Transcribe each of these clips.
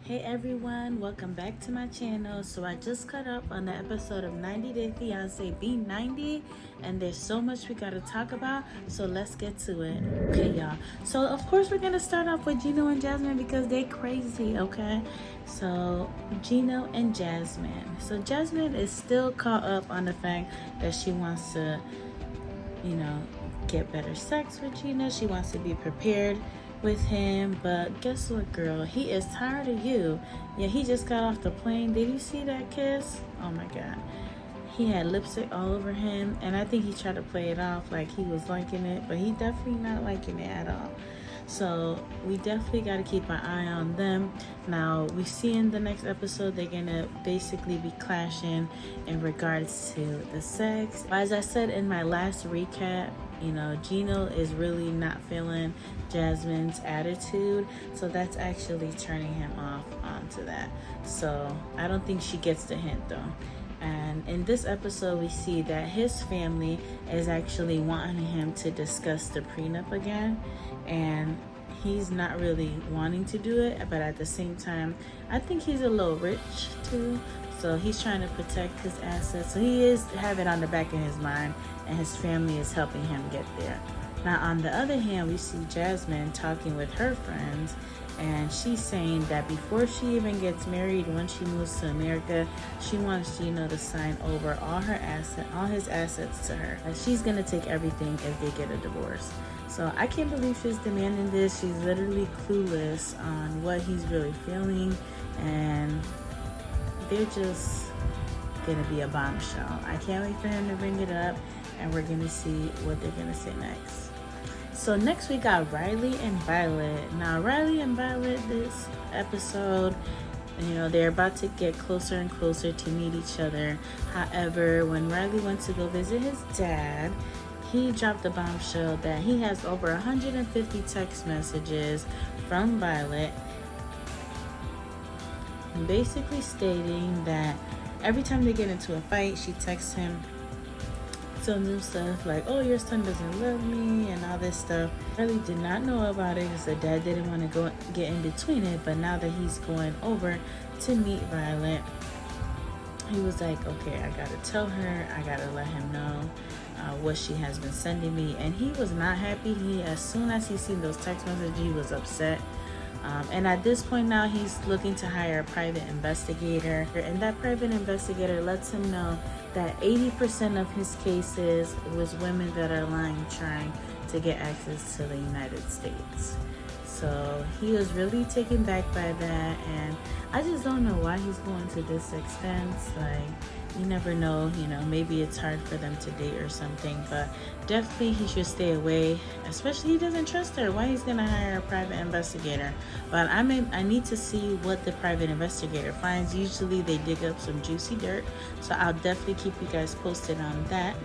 Hey everyone, welcome back to my channel. So I just caught up on the episode of 90 Day Fiancé B90, and there's so much we gotta talk about, so let's get to it. Okay y'all, so of course we're gonna start off with Gino and Jasmine because they crazy, okay? So Gino and Jasmine. So Jasmine is still caught up on the fact that she wants to, get better sex with Gino. She wants to be prepared with him, but guess what, girl? He is tired of you. Yeah, he just got off the plane. Did you see that kiss? Oh my god, he had lipstick all over him, and I think he tried to play it off like he was liking it, but he definitely not liking it at all. So we definitely got to keep an eye on them. Now we see in the next episode they're gonna basically be clashing in regards to the sex. As I said in my last recap, Gino is really not feeling Jasmine's attitude, so that's actually turning him off onto that. So I don't think she gets the hint though. And in this episode we see that his family is actually wanting him to discuss the prenup again, and he's not really wanting to do it, but at the same time I think he's a little rich too, so he's trying to protect his assets. So he is having it on the back of his mind, and his family is helping him get there. Now on the other hand, we see Jasmine talking with her friends, and she's saying that before she even gets married, when she moves to America, she wants Gino to sign over all his assets to her. And she's gonna take everything if they get a divorce. So I can't believe she's demanding this. She's literally clueless on what he's really feeling, and they're just gonna be a bombshell. I can't wait for him to bring it up, and we're gonna see what they're gonna say next. So next we got Riley and Violet. Now Riley and Violet, this episode, they're about to get closer and closer to meet each other. However, when Riley went to go visit his dad, he dropped a bombshell that he has over 150 text messages from Violet, basically stating that every time they get into a fight, she texts him, tells him stuff like, oh, your son doesn't love me and all this stuff. Riley did not know about it because the dad didn't want to get in between it, but now that he's going over to meet Violet, he was like, okay, I gotta tell her, I gotta let him know what she has been sending me. And he was not happy. As soon as he seen those text messages, he was upset. And at this point now, he's looking to hire a private investigator, and that private investigator lets him know that 80% of his cases was women that are lying, trying to get access to the United States. So he was really taken back by that, and I just don't know why he's going to this extent. Like, you never know, maybe it's hard for them to date or something, but definitely he should stay away, especially he doesn't trust her. Why he's gonna hire a private investigator? But I need to see what the private investigator finds. Usually they dig up some juicy dirt, so I'll definitely keep you guys posted on that.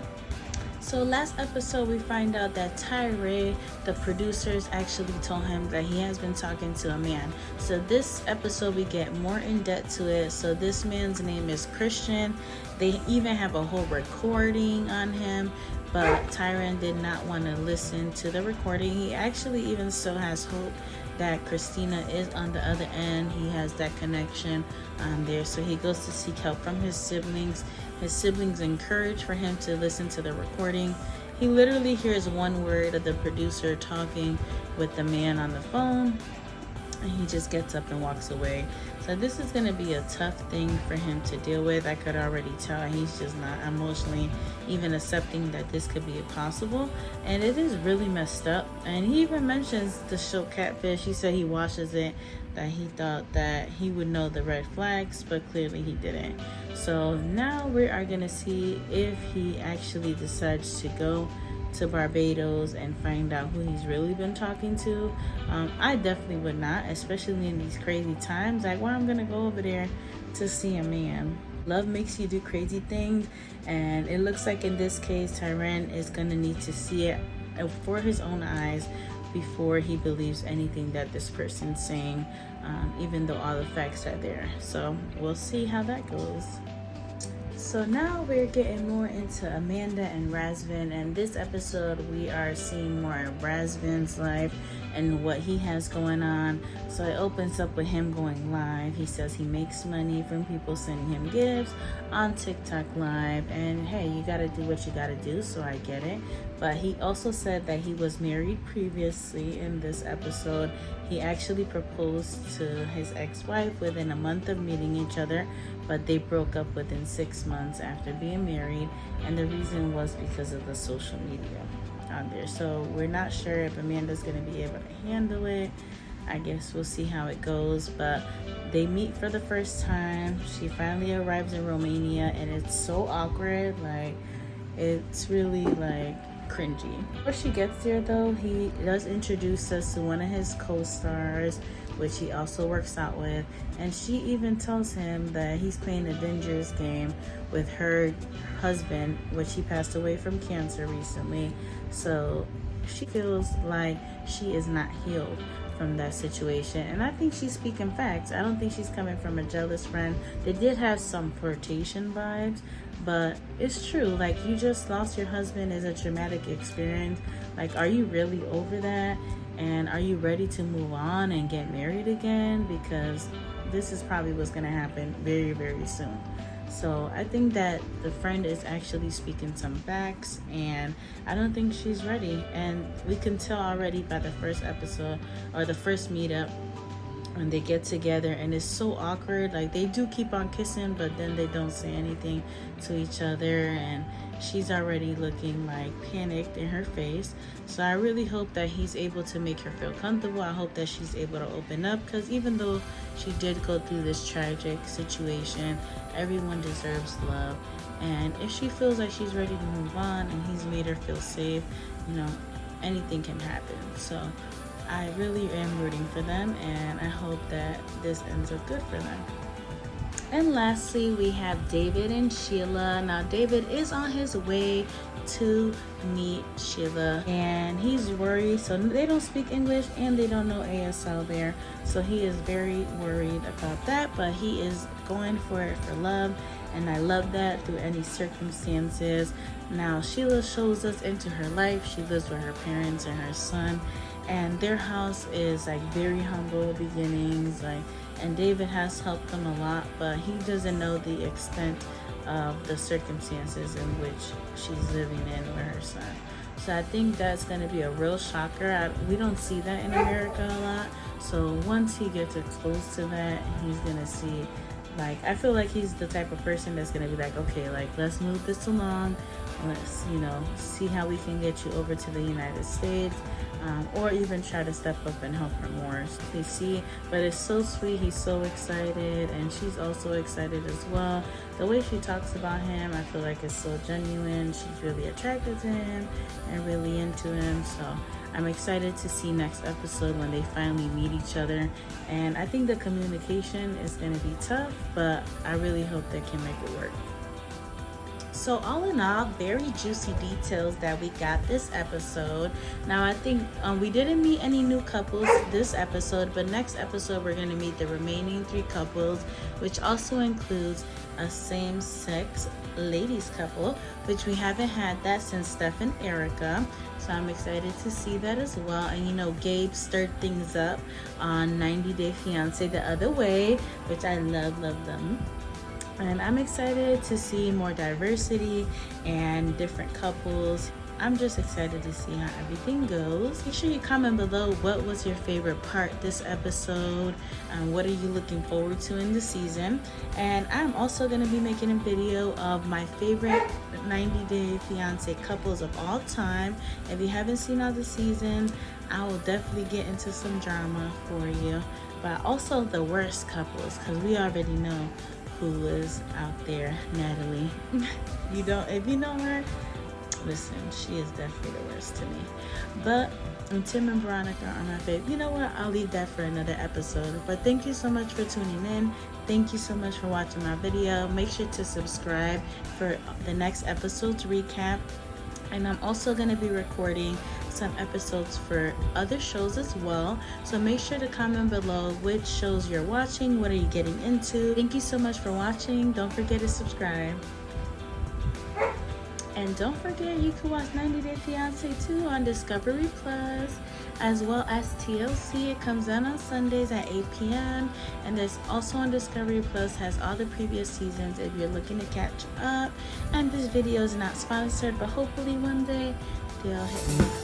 So last episode we find out that Tyray, the producers, actually told him that he has been talking to a man. So this episode we get more in depth to it. So this man's name is Christian. They even have a whole recording on him, but Tyron did not want to listen to the recording. He actually even still has hope that Christina is on the other end. He has that connection there, so he goes to seek help from his siblings. His siblings encourage for him to listen to the recording. He literally hears one word of the producer talking with the man on the phone, and he just gets up and walks away. So this is going to be a tough thing for him to deal with. I could already tell he's just not emotionally even accepting that this could be possible, and it is really messed up. And he even mentions the show Catfish. He said he watches it, that he thought that he would know the red flags, but clearly he didn't. So now we are going to see if he actually decides to go to Barbados and find out who he's really been talking to. I definitely would not, especially in these crazy times. Like, why I'm gonna go over there to see a man? Love makes you do crazy things, and it looks like in this case Tyron is gonna need to see it for his own eyes before he believes anything that this person's saying, even though all the facts are there. So we'll see how that goes. So now we're getting more into Amanda and Razvan, and this episode we are seeing more of Razvan's life and what he has going on. So it opens up with him going live. He says he makes money from people sending him gifts on TikTok live, and hey, you gotta do what you gotta do, so I get it. But he also said that he was married previously in this episode. He actually proposed to his ex-wife within a month of meeting each other, but they broke up within 6 months after being married, and the reason was because of the social media on there. So we're not sure if Amanda's going to be able to handle it. I guess we'll see how it goes, but they meet for the first time. She finally arrives in Romania, and it's so awkward. Like, it's really like cringy. Before she gets there though, he does introduce us to one of his co-stars, which he also works out with, and she even tells him that he's playing a dangerous game with her husband, which he passed away from cancer recently. So she feels like she is not healed from that situation, and I think she's speaking facts. I don't think she's coming from a jealous friend. They did have some flirtation vibes, but it's true. Like, you just lost your husband. Is a traumatic experience. Like, are you really over that? And are you ready to move on and get married again? Because this is probably what's going to happen very, very soon. So I think that the friend is actually speaking some facts, and I don't think she's ready. And we can tell already by the first episode, or the first meetup, when they get together, and it's so awkward. Like, they do keep on kissing, but then they don't say anything to each other, and she's already looking like panicked in her face. So I really hope that he's able to make her feel comfortable. I hope that she's able to open up, because even though she did go through this tragic situation, everyone deserves love. And if she feels like she's ready to move on and he's made her feel safe, you know, anything can happen. So I really am rooting for them, and I hope that this ends up good for them. And lastly, we have David and Sheila. Now, David is on his way to meet Sheila, and he's worried. So they don't speak English and they don't know ASL there. So he is very worried about that, but he is going for it for love. And I love that through any circumstances. Now, Sheila shows us into her life. She lives with her parents and her son, and their house is like very humble beginnings. And David has helped them a lot, but he doesn't know the extent of the circumstances in which she's living in with her son. So I think that's going to be a real shocker. We don't see that in America a lot. So once he gets exposed to that, he's going to see, like, I feel like he's the type of person that's going to be like, okay, like, let's move this along. Let's, you know, see how we can get you over to the United States, or even try to step up and help her more. You see, but it's so sweet. He's so excited, and she's also excited as well. The way she talks about him, I feel like it's so genuine. She's really attracted to him and really into him. So I'm excited to see next episode when they finally meet each other. And I think the communication is going to be tough, but I really hope they can make it work. So all in all, very juicy details that we got this episode. Now, I think we didn't meet any new couples this episode, but next episode we're going to meet the remaining 3 couples, which also includes a same-sex ladies couple, which we haven't had that since Steph and Erica. So I'm excited to see that as well. And you know, Gabe stirred things up on 90 Day Fiancé the other way, which I love them. And I'm excited to see more diversity and different couples. I'm just excited to see how everything goes. Make sure you comment below what was your favorite part this episode. What are you looking forward to in the season? And I'm also going to be making a video of my favorite 90 Day Fiancé couples of all time. If you haven't seen all the seasons, I will definitely get into some drama for you. But also the worst couples, because we already know who is out there. Natalie. If you know her, listen, she is definitely the worst to me. But Tim and Veronica are my favorite. You know what? I'll leave that for another episode. But thank you so much for tuning in. Thank you so much for watching my video. Make sure to subscribe for the next episode's recap. And I'm also going to be recording some episodes for other shows as well. So make sure to comment below which shows you're watching. What are you getting into? Thank you so much for watching. Don't forget to subscribe. And don't forget, you can watch 90 Day Fiancé too on Discovery Plus. as well as TLC. It comes out on Sundays at 8 p.m. and there's also on Discovery Plus, has all the previous seasons if you're looking to catch up. And this video is not sponsored, but hopefully one day they'll hit me.